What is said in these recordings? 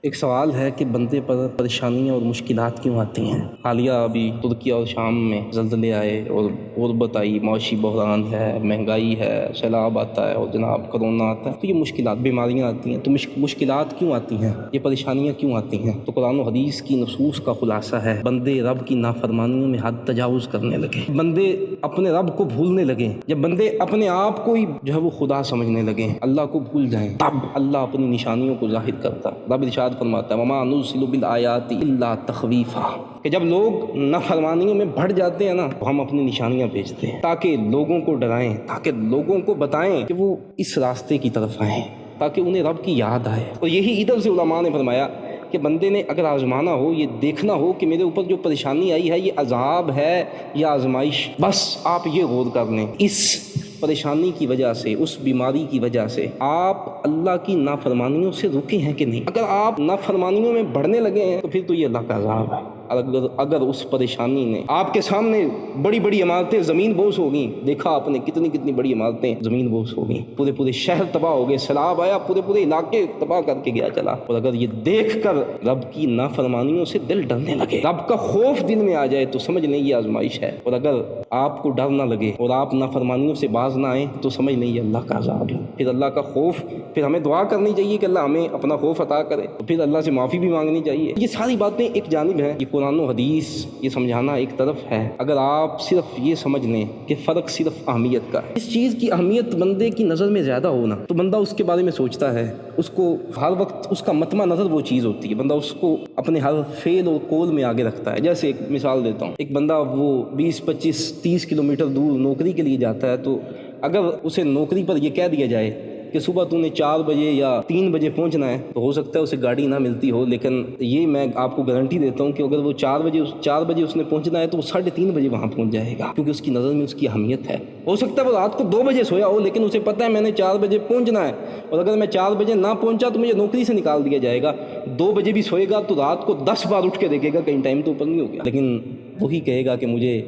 ایک سوال ہے کہ بندے پر پریشانیاں اور مشکلات کیوں آتی ہیں؟ حالیہ ابھی ترکی اور شام میں زلزلے آئے اور غربت آئی، معاشی بحران ہے، مہنگائی ہے، سیلاب آتا ہے اور جناب کرونا آتا ہے، تو یہ مشکلات، بیماریاں آتی ہیں۔ تو مشکلات کیوں آتی ہیں؟ یہ پریشانیاں کیوں آتی ہیں؟ تو قرآن و حدیث کی نصوص کا خلاصہ ہے، بندے رب کی نافرمانیوں میں حد تجاوز کرنے لگے، بندے اپنے رب کو بھولنے لگے، جب بندے اپنے آپ کو ہی جو ہے وہ خدا سمجھنے لگے، اللہ کو بھول جائیں، تب اللہ اپنی نشانیوں کو ظاہر کرتا۔ رب ارشاد فرماتا ہے وَمَا نُرْسِلُ بِالْآيَاتِ إِلَّا تَخْوِيفًا، کہ جب لوگ نافرمانیوں میں بڑھ جاتے ہیں نا تو ہم اپنی نشانیاں بھیجتے ہیں تاکہ لوگوں کو ڈرائیں، تاکہ لوگوں کو بتائیں کہ وہ اس راستے کی طرف آئیں، تاکہ انہیں رب کی یاد آئے۔ اور یہی ادھر سے علماء نے فرمایا کہ بندے نے اگر آزمانا ہو، یہ دیکھنا ہو کہ میرے اوپر جو پریشانی آئی ہے یہ عذاب ہے یا آزمائش، بس آپ یہ غور کر لیں، اس پریشانی کی وجہ سے، اس بیماری کی وجہ سے آپ اللہ کی نافرمانیوں سے رکے ہیں کہ نہیں۔ اگر آپ نافرمانیوں میں بڑھنے لگے ہیں تو پھر تو یہ اللہ کا عذاب ہے۔ اگر اس پریشانی نے آپ کے سامنے بڑی بڑی عمارتیں زمین بوس ہو گئیں، دیکھا آپ نے کتنی بڑی عمارتیں زمین بوس ہو گئیں، پورے شہر تباہ ہو گئے، سیلاب آیا پورے علاقے تباہ کر کے گیا چلا، اور اگر یہ دیکھ کر رب کی نافرمانیوں سے دل ڈرنے لگے، رب کا خوف دل میں آ جائے تو سمجھ لیں یہ آزمائش ہے، اور اگر آپ کو ڈر نہ لگے اور آپ نافرمانیوں سے باز نہ آئیں تو سمجھ لیں یہ اللہ کا عذاب ہے۔ پھر اللہ کا خوف، پھر ہمیں دعا کرنی چاہیے کہ اللہ ہمیں اپنا خوف عطا کرے، پھر اللہ سے معافی بھی مانگنی چاہیے۔ یہ ساری باتیں ایک جانب ہیں، یہ قرآن و حدیث یہ سمجھانا ایک طرف ہے۔ اگر آپ صرف یہ سمجھ لیں کہ فرق صرف اہمیت کا ہے، اس چیز کی اہمیت بندے کی نظر میں زیادہ ہونا تو بندہ اس کے بارے میں سوچتا ہے، اس کو ہر وقت اس کا مطمع نظر وہ چیز ہوتی ہے، بندہ اس کو اپنے ہر فعل اور قول میں آگے رکھتا ہے۔ جیسے ایک مثال دیتا ہوں، ایک بندہ وہ 20 25 30 کلومیٹر دور نوکری کے لیے جاتا ہے، تو اگر اسے نوکری پر یہ کہہ دیا جائے کہ صبح تو نے 4 بجے یا 3 بجے پہنچنا ہے، تو ہو سکتا ہے اسے گاڑی نہ ملتی ہو، لیکن یہ میں آپ کو گارنٹی دیتا ہوں کہ اگر وہ 4 بجے اس نے پہنچنا ہے تو وہ 3:30 بجے وہاں پہنچ جائے گا، کیونکہ اس کی نظر میں اس کی اہمیت ہے۔ ہو سکتا ہے وہ رات کو 2 بجے سویا ہو، لیکن اسے پتہ ہے میں نے 4 بجے پہنچنا ہے، اور اگر میں 4 بجے نہ پہنچا تو مجھے نوکری سے نکال دیا جائے گا۔ 2 بجے بھی سوئے گا تو رات کو 10 بار اٹھ کے دیکھے گا کہیں ٹائم تو اوپر نہیں ہو گیا، لیکن وہی کہے گا کہ مجھے،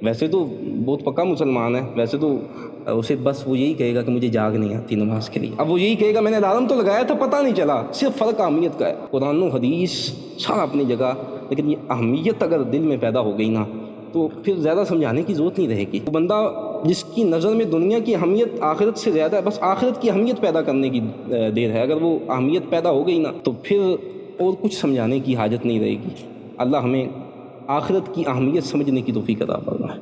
ویسے تو بہت پکا مسلمان ہے، ویسے تو اسے بس وہ یہی کہے گا کہ مجھے جاگ نہیں آتی نماز کے لیے، اب وہ یہی کہے گا میں نے الارم تو لگایا تھا پتہ نہیں چلا۔ صرف فرق اہمیت کا ہے۔ قرآن و حدیث سارا اپنی جگہ، لیکن یہ اہمیت اگر دل میں پیدا ہو گئی نا تو پھر زیادہ سمجھانے کی ضرورت نہیں رہے گی۔ تو بندہ جس کی نظر میں دنیا کی اہمیت آخرت سے زیادہ ہے، بس آخرت کی اہمیت پیدا کرنے کی دیر ہے۔ اگر وہ اہمیت پیدا ہو گئی نا تو پھر اور کچھ سمجھانے کی حاجت نہیں رہے گی۔ اللہ ہمیں آخرت کی اہمیت سمجھنے کی توفیق عطا فرمائے۔